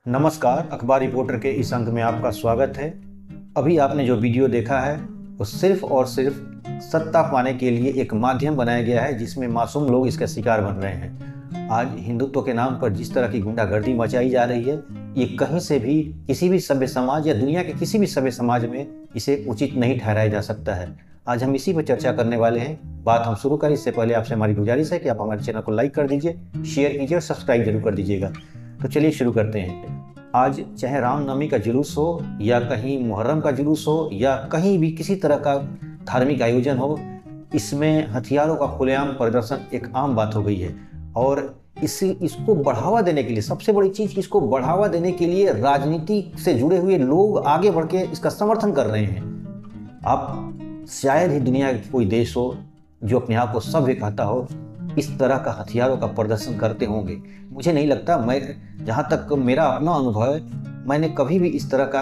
नमस्कार, अखबार रिपोर्टर के इस अंक में आपका स्वागत है। अभी आपने जो वीडियो देखा है वो सिर्फ और सिर्फ सत्ता पाने के लिए एक माध्यम बनाया गया है, जिसमें मासूम लोग इसका शिकार बन रहे हैं। आज हिंदुत्व के नाम पर जिस तरह की गुंडागर्दी मचाई जा रही है, ये कहीं से भी किसी भी सभ्य समाज या दुनिया के किसी भी सभ्य समाज में इसे उचित नहीं ठहराया जा सकता है। आज हम इसी पर चर्चा करने वाले हैं। बात हम शुरू करें इससे पहले आपसे हमारी गुजारिश है कि आप हमारे चैनल को लाइक कर दीजिए, शेयर कीजिए और सब्सक्राइब जरूर कर दीजिएगा। तो चलिए शुरू करते हैं। आज चाहे रामनवमी का जुलूस हो या कहीं मुहर्रम का जुलूस हो या कहीं भी किसी तरह का धार्मिक आयोजन हो, इसमें हथियारों का खुलेआम प्रदर्शन एक आम बात हो गई है। और इसको बढ़ावा देने के लिए, सबसे बड़ी चीज़, इसको बढ़ावा देने के लिए राजनीति से जुड़े हुए लोग आगे बढ़ के इसका समर्थन कर रहे हैं। आप शायद ही दुनिया का कोई देश हो जो अपने आप को सभ्य कहता हो, इस तरह का हथियारों का प्रदर्शन करते होंगे। मुझे नहीं लगता, मैं जहाँ तक मेरा अपना अनुभव है, मैंने कभी भी इस तरह का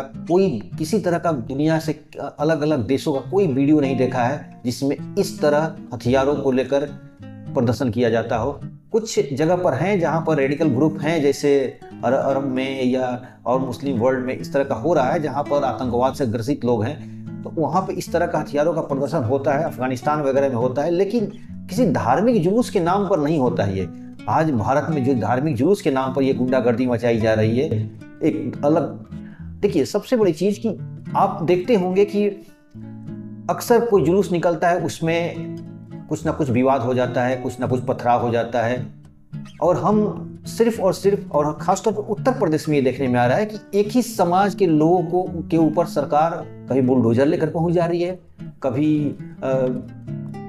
किसी तरह का दुनिया से अलग अलग देशों का कोई वीडियो नहीं देखा है जिसमें इस तरह हथियारों को लेकर प्रदर्शन किया जाता हो। कुछ जगह पर हैं जहाँ पर रेडिकल ग्रुप हैं, जैसे अरब में या और मुस्लिम वर्ल्ड में इस तरह का हो रहा है, जहाँ पर आतंकवाद से ग्रसित लोग हैं, तो वहाँ पे इस तरह का हथियारों का प्रदर्शन होता है। अफगानिस्तान वगैरह में होता है, लेकिन किसी धार्मिक जुलूस के नाम पर नहीं होता है ये। आज भारत में जो धार्मिक जुलूस के नाम पर ये गुंडागर्दी मचाई जा रही है, एक अलग, देखिए सबसे बड़ी चीज कि आप देखते होंगे कि अक्सर कोई जुलूस निकलता है, उसमें कुछ ना कुछ विवाद हो जाता है, कुछ ना कुछ पथराव हो जाता है। और हम सिर्फ और खासतौर पर उत्तर प्रदेश में ये देखने में आ रहा है कि एक ही समाज के लोगों के ऊपर सरकार कभी बुलडोजर लेकर पहुंच जा रही है, कभी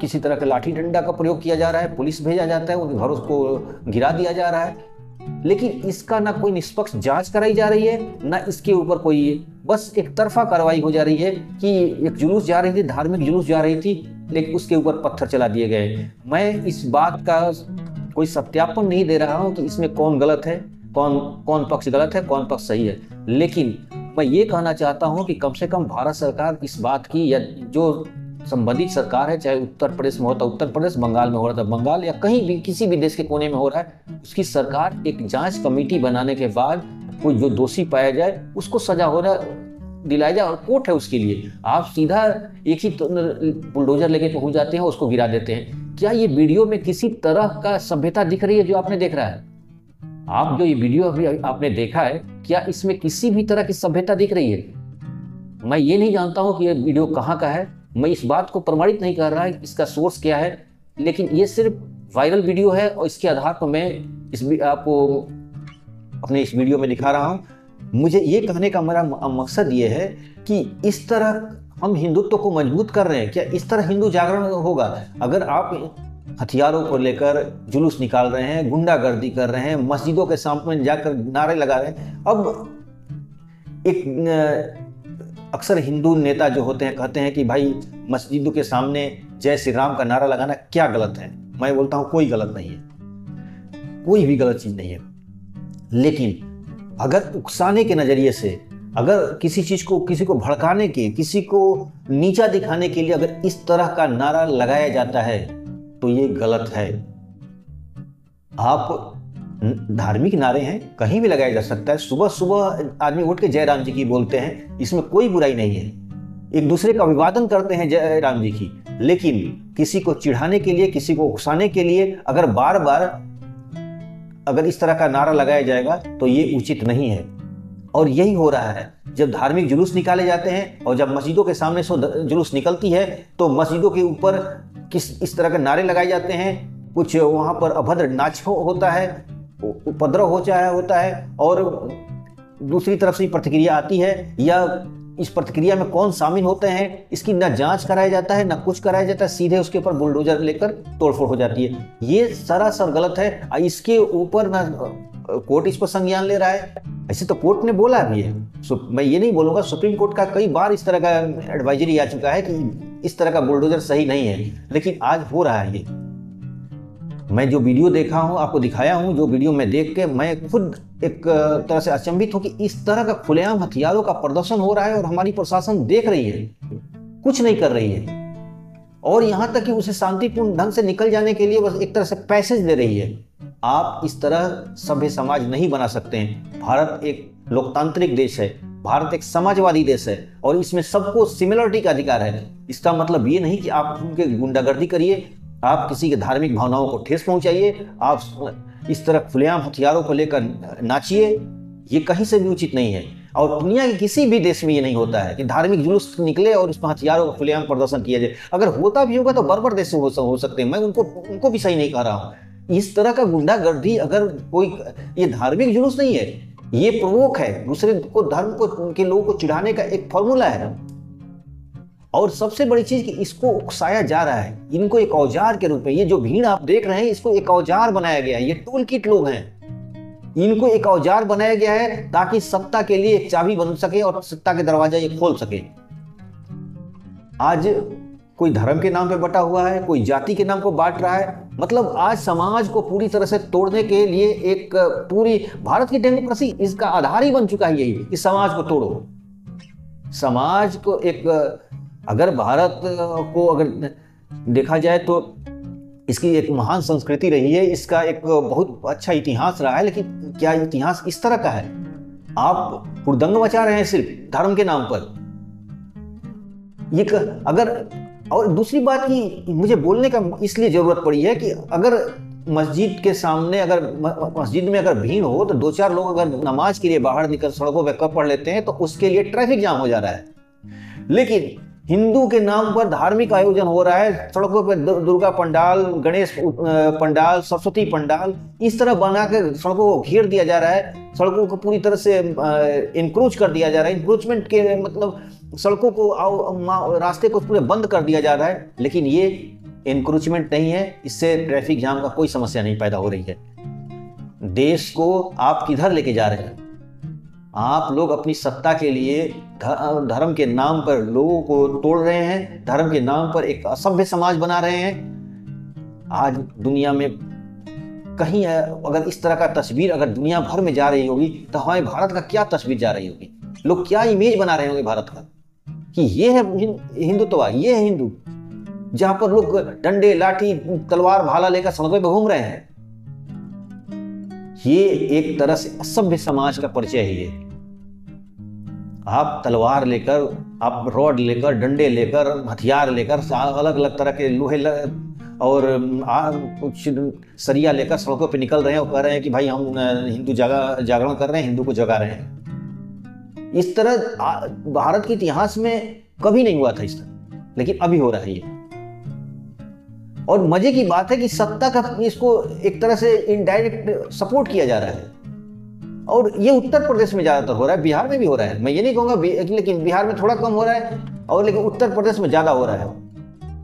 किसी तरह का लाठी डंडा का प्रयोग किया जा रहा है, पुलिस भेजा जाता है, उनके घरों को गिरा दिया जा रहा है। लेकिन इसका ना कोई निष्पक्ष जांच कराई जा रही है, ना इसके ऊपर कोई, बस एक तरफा कार्रवाई हो जा रही है कि एक जुलूस जा रही थी, धार्मिक जुलूस जा रही थी, लेकिन उसके ऊपर पत्थर चला दिए गए। मैं इस बात का कोई सत्यापन नहीं दे रहा हूं कि इसमें कौन गलत है, कौन पक्ष गलत है, कौन पक्ष सही है, लेकिन मैं ये कहना चाहता हूं कि कम से कम भारत सरकार इस बात की, या जो संबंधित सरकार है, चाहे उत्तर प्रदेश में होता उत्तर प्रदेश, बंगाल में हो रहा था बंगाल, या कहीं भी किसी भी देश के कोने में हो रहा है, उसकी सरकार एक जांच कमेटी बनाने के बाद कोई जो दोषी पाया जाए उसको सजा होना दिलाया जाए, और कोर्ट है उसके लिए। आप सीधा एक ही बुलडोजर लेके पहुंच जाते हैं, उसको गिरा देते हैं। क्या ये वीडियो में किसी तरह का सभ्यता दिख रही है जो आपने देख रहा है? आप जो ये वीडियो अभी आपने देखा है, क्या इसमें किसी भी तरह की सभ्यता दिख रही है? मैं ये नहीं जानता हूं कि ये वीडियो कहाँ का है, मैं इस बात को प्रमाणित नहीं कर रहा है इसका सोर्स क्या है, लेकिन ये सिर्फ वायरल वीडियो है और इसके आधार पर मैं आपको अपने इस वीडियो में दिखा रहा हूँ। मुझे ये कहने का मेरा मकसद ये है कि इस तरह हम हिंदुत्व को मजबूत कर रहे हैं। क्या इस तरह हिंदू जागरण होगा? अगर आप हथियारों को लेकर जुलूस निकाल रहे हैं, गुंडागर्दी कर रहे हैं, मस्जिदों के सामने जाकर नारे लगा रहे हैं, अब एक अक्सर हिंदू नेता जो होते हैं कहते हैं कि भाई मस्जिदों के सामने जय श्री राम का नारा लगाना क्या गलत है? मैं बोलता हूं कोई गलत नहीं है, कोई भी गलत चीज नहीं है। लेकिन अगर उकसाने के नजरिए से, अगर किसी चीज को, किसी को भड़काने के, किसी को नीचा दिखाने के लिए अगर इस तरह का नारा लगाया जाता है तो ये गलत है। आप धार्मिक नारे हैं, कहीं भी लगाया जा सकता है। सुबह सुबह आदमी उठ के जय राम जी की बोलते हैं, इसमें कोई बुराई नहीं है। एक दूसरे का अभिवादन करते हैं जय राम जी की, लेकिन किसी को चिढ़ाने के लिए, किसी को उकसाने के लिए अगर बार बार अगर इस तरह का नारा लगाया जाएगा तो ये उचित नहीं है। और यही हो रहा है जब धार्मिक जुलूस निकाले जाते हैं, और जब मस्जिदों के सामने से जुलूस निकलती है तो मस्जिदों के ऊपर इस तरह के नारे लगाए जाते हैं। कुछ वहाँ पर अभद्र नाच होता है, उपद्रव होता है, और दूसरी तरफ से प्रतिक्रिया आती है, या इस प्रतिक्रिया में कौन शामिल होते हैं इसकी ना जांच कराया जाता है, ना कुछ कराया जाता है, सीधे उसके ऊपर बुलडोजर लेकर तोड़फोड़ हो जाती है। ये सरासर गलत है। इसके ऊपर ना कोर्ट इस पर संज्ञान ले रहा है, ऐसे तो कोर्ट ने बोला भी है। मैं ये नहीं बोलूँगा, सुप्रीम कोर्ट का कई बार इस तरह का एडवाइजरी आ चुका है कि इस तरह का बुलडोजर सही नहीं है, लेकिन आज हो रहा है ये। मैं जो वीडियो देखा हूँ, आपको दिखाया हूँ, जो वीडियो मैं देख के मैं खुद एक तरह से अचंभित हूँ कि इस तरह का खुलेआम हथियारों का प्रदर्शन हो रहा है और हमारी प्रशासन देख रही है, कुछ नहीं कर रही है, और यहाँ तक कि उसे शांतिपूर्ण ढंग से निकल जाने के लिए बस एक तरह से पैसेज दे रही है। आप इस तरह सभ्य समाज नहीं बना सकते हैं। भारत एक लोकतांत्रिक देश है, भारत एक समाजवादी देश है और इसमें सबको सिमिलरिटी का अधिकार है। इसका मतलब ये नहीं कि आप उनके गुंडागर्दी करिए, आप किसी के धार्मिक भावनाओं को ठेस पहुंचाइए, आप इस तरह खुलेआम हथियारों को लेकर नाचिए, ये कहीं से भी उचित नहीं है। और दुनिया के किसी भी देश में ये नहीं होता है कि धार्मिक जुलूस निकले और उसमें हथियारों का खुलेआम प्रदर्शन किया जाए। अगर होता भी होगा तो बर्बर देश हो सकते हैं, मैं उनको भी सही नहीं कह रहा हूँ। इस तरह का गुंडागर्दी अगर कोई, ये धार्मिक जुलूस नहीं है, ये प्रवोक है, दूसरे को धर्म को उनके लोगों को चिढ़ाने का एक फॉर्मूला है। और सबसे बड़ी चीज कि इसको उकसाया जा रहा है, इनको एक औजार के रूप में, ये जो भीड़ आप देख रहे हैं इसको एक औजार बनाया गया है। ये टूल किट लोग हैं, इनको एक औजार बनाया गया है ताकि सत्ता के लिए एक चाबी बन सके और सत्ता के दरवाजा ये खोल सके। आज कोई धर्म के नाम पे बटा हुआ है, कोई जाति के नाम को बांट रहा है। मतलब आज समाज को पूरी तरह से तोड़ने के लिए एक पूरी भारत की डेमोक्रेसी इसका आधार ही बन चुका है यही कि समाज को तोड़ो। समाज को एक, अगर भारत को अगर देखा जाए तो इसकी एक महान संस्कृति रही है, इसका एक बहुत अच्छा इतिहास रहा है, लेकिन क्या इतिहास इस तरह का है? आप हुड़दंग मचा रहे हैं सिर्फ धर्म के नाम पर। ये अगर, और दूसरी बात की मुझे बोलने का इसलिए जरूरत पड़ी है कि अगर मस्जिद के सामने, अगर मस्जिद में अगर भीड़ हो तो 2-4 लोग अगर नमाज के लिए बाहर निकल सड़कों पर कब पढ़ लेते हैं तो उसके लिए ट्रैफिक जाम हो जा रहा है। लेकिन हिंदू के नाम पर धार्मिक आयोजन हो रहा है, सड़कों पर दुर्गा पंडाल, गणेश पंडाल, सरस्वती पंडाल इस तरह बना के सड़कों को घेर दिया जा रहा है, सड़कों को पूरी तरह से इंक्रोच कर दिया जा रहा है। इंक्रोचमेंट के मतलब सड़कों को, रास्ते को पूरे बंद कर दिया जा रहा है। लेकिन ये इंक्रोचमेंट नहीं है, इससे ट्रैफिक जाम का कोई समस्या नहीं पैदा हो रही है। देश को आप किधर लेके जा रहे हैं? आप लोग अपनी सत्ता के लिए धर्म के नाम पर लोगों को तोड़ रहे हैं, धर्म के नाम पर एक असभ्य समाज बना रहे हैं। आज दुनिया में कहीं अगर इस तरह का तस्वीर अगर दुनिया भर में जा रही होगी तो हमारे भारत का क्या तस्वीर जा रही होगी? लोग क्या इमेज बना रहे होंगे भारत का कि ये है हिंदुत्व, ये है हिंदू, जहां पर लोग डंडे, लाठी, तलवार, भाला लेकर सड़कों पर घूम रहे हैं। ये एक तरह से असभ्य समाज का परिचय है। ये आप तलवार लेकर, आप रॉड लेकर, डंडे लेकर, हथियार लेकर, अलग अलग तरह के लोहे और कुछ सरिया लेकर सड़कों पे निकल रहे हैं और कह रहे हैं कि भाई हम हिंदू जागरण कर रहे हैं, हिंदू को जगा रहे हैं। इस तरह भारत के इतिहास में कभी नहीं हुआ था इस तरह, लेकिन अभी हो रहा है ये। और मजे की बात है कि सत्ता का इसको एक तरह से इनडायरेक्ट सपोर्ट किया जा रहा है। और ये उत्तर प्रदेश में ज्यादातर हो रहा है, बिहार में भी हो रहा है, मैं ये नहीं कहूँगा, लेकिन बिहार में थोड़ा कम हो रहा है और लेकिन उत्तर प्रदेश में ज्यादा हो रहा है।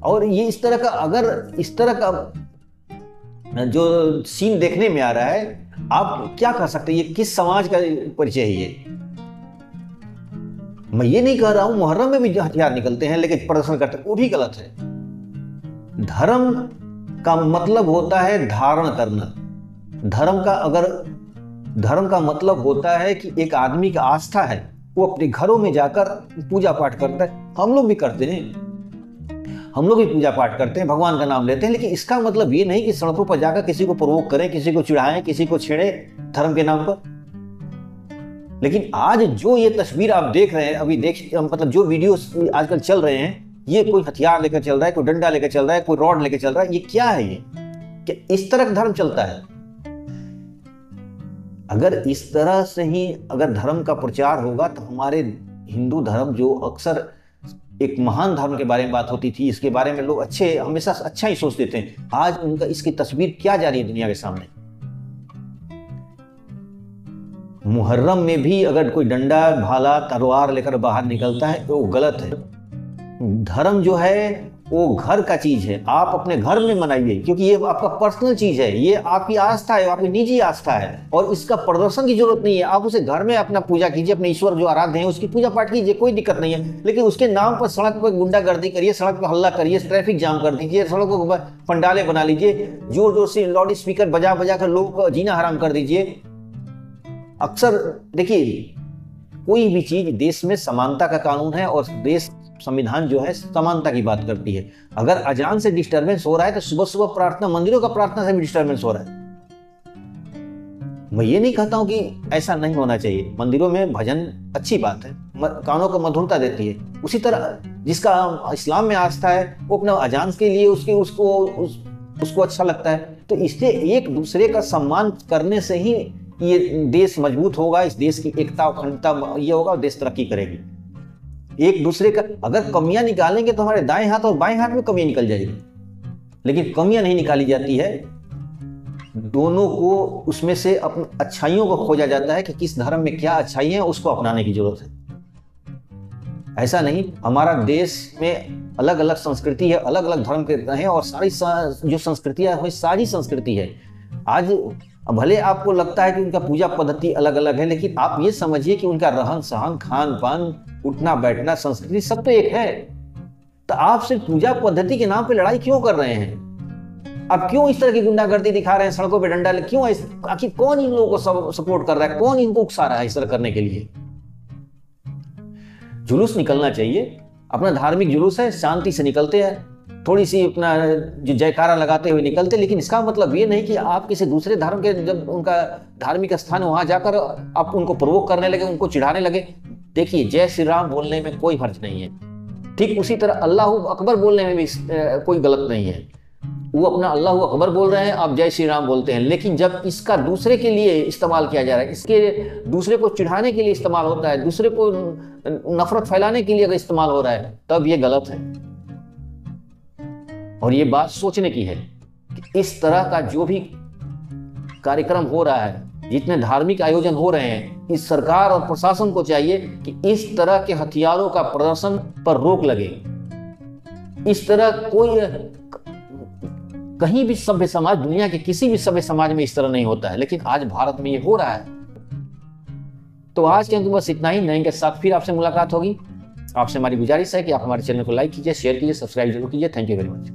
और ये इस तरह का, अगर इस तरह का जो सीन देखने में आ रहा है, आप क्या कह सकते हैं ये किस समाज का परिचय है? ये मैं ये नहीं कह रहा हूं मुहर्रम में भी हथियार निकलते हैं लेकिन प्रदर्शन करते हैं, वो भी गलत है। धर्म का मतलब होता है धारण करना। धर्म का मतलब होता है कि एक आदमी का आस्था है, वो अपने घरों में जाकर पूजा पाठ करता है। हम लोग भी करते हैं, हम लोग भी पूजा पाठ करते हैं, भगवान का नाम लेते हैं, लेकिन इसका मतलब ये नहीं कि सड़कों पर जाकर किसी को प्रोवोक करें, किसी को चिढ़ाएं, किसी को छेड़े धर्म के नाम पर। लेकिन आज जो ये तस्वीर आप देख रहे हैं, अभी मतलब जो वीडियो आजकल चल रहे हैं, ये कोई हथियार लेकर चल रहा है, कोई डंडा लेकर चल रहा है, कोई रॉड लेकर चल रहा है, ये क्या है? ये क्या इस तरह का धर्म चलता है? अगर इस तरह से ही अगर धर्म का प्रचार होगा तो हमारे हिंदू धर्म, जो अक्सर एक महान धर्म के बारे में बात होती थी, इसके बारे में लोग हमेशा अच्छा ही सोचते थे, आज उनका इसकी तस्वीर क्या जा रही है दुनिया के सामने? मुहर्रम में भी अगर कोई डंडा, भाला, तलवार लेकर बाहर निकलता है तो वो गलत है। धर्म जो है वो घर का चीज है, आप अपने घर में मनाइए, क्योंकि ये आपका पर्सनल चीज है, ये आपकी आस्था है, आपकी निजी आस्था है, और इसका प्रदर्शन की जरूरत नहीं है। आप उसे घर में अपना पूजा कीजिए, अपने ईश्वर जो आराध्य है उसकी पूजा पाठ कीजिए, कोई दिक्कत नहीं है। लेकिन उसके नाम पर सड़क पर गुंडागर्दी करिए, सड़क पर हल्ला करिए, ट्रैफिक जाम कर दीजिए, सड़कों पर पंडाले बना लीजिए, जोर जोर से लाउड स्पीकर बजा बजा कर लोगों को जीना हराम कर दीजिए। अक्सर देखिए, कोई भी चीज, देश में समानता का कानून है और देश संविधान जो है समानता की बात करती है। अगर अजान से डिस्टर्बेंस हो रहा है तो सुबह सुबह प्रार्थना, मंदिरों का प्रार्थना से भी डिस्टर्बेंस हो रहा है। मैं ये नहीं कहता हूँ कि ऐसा नहीं होना चाहिए, मंदिरों में भजन अच्छी बात है, कानों को मधुरता देती है। उसी तरह जिसका इस्लाम में आस्था है वो अपना अजान के लिए उसको अच्छा लगता है। तो इसलिए एक दूसरे का सम्मान करने से ही ये देश मजबूत होगा, इस देश की एकता अखंडता ये होगा और देश तरक्की करेगी। एक दूसरे का अगर कमियां निकालेंगे तो हमारे दाएं हाथ और बाएं हाथ में कमियां निकल जाएगी, लेकिन कमियां नहीं निकाली जाती है। दोनों को उसमें से अपनी अच्छाइयों को खोजा जाता है कि किस धर्म में क्या अच्छाई है, उसको अपनाने की जरूरत है। ऐसा नहीं, हमारा देश में अलग अलग संस्कृति है, अलग अलग धर्म के हैं और सारी जो संस्कृतियां है सारी संस्कृति है। आज भले आपको लगता है कि उनका पूजा पद्धति अलग अलग है, लेकिन आप ये समझिए कि उनका रहन सहन, खान पान, उठना बैठना, संस्कृति सब तो एक है। तो आप सिर्फ पूजा पद्धति के नाम पे लड़ाई क्यों कर रहे हैं? अब क्यों इस तरह की गुंडागर्दी दिखा रहे हैं, सड़कों पे डंडा क्यों? आखिर कौन इन लोगों को सपोर्ट कर रहा है, कौन इनको उकसा रहा है इस तरह करने के लिए? जुलूस निकलना चाहिए, अपना धार्मिक जुलूस है, शांति से निकलते हैं, थोड़ी सी अपना जो जयकारा लगाते हुए निकलते, लेकिन इसका मतलब ये नहीं कि आप किसी दूसरे धर्म के जब उनका धार्मिक स्थान है वहां जाकर आप उनको प्रोवोक करने लगे, उनको चिढ़ाने लगे। देखिए, जय श्री राम बोलने में कोई हर्ज नहीं है, ठीक उसी तरह अल्लाह अकबर बोलने में भी कोई गलत नहीं है। वो अपना अल्लाह अकबर बोल रहे हैं, आप जय श्री राम बोलते हैं, लेकिन जब इसका दूसरे के लिए इस्तेमाल किया जा रहा है, इसके दूसरे को चिढ़ाने के लिए इस्तेमाल होता है, दूसरे को नफरत फैलाने के लिए अगर इस्तेमाल हो रहा है, तब ये गलत है। और ये बात सोचने की है कि इस तरह का जो भी कार्यक्रम हो रहा है, जितने धार्मिक आयोजन हो रहे हैं, इस सरकार और प्रशासन को चाहिए कि इस तरह के हथियारों का प्रदर्शन पर रोक लगे। इस तरह कोई कहीं भी सभ्य समाज, दुनिया के किसी भी सभ्य समाज में इस तरह नहीं होता है, लेकिन आज भारत में ये हो रहा है। तो आज के अंक बस इतना ही, नए के साथ फिर आपसे मुलाकात होगी। आपसे हमारी गुजारिश है कि आप हमारे चैनल को लाइक कीजिए, शेयर कीजिए, सब्सक्राइब जरूर कीजिए। Thank you very much.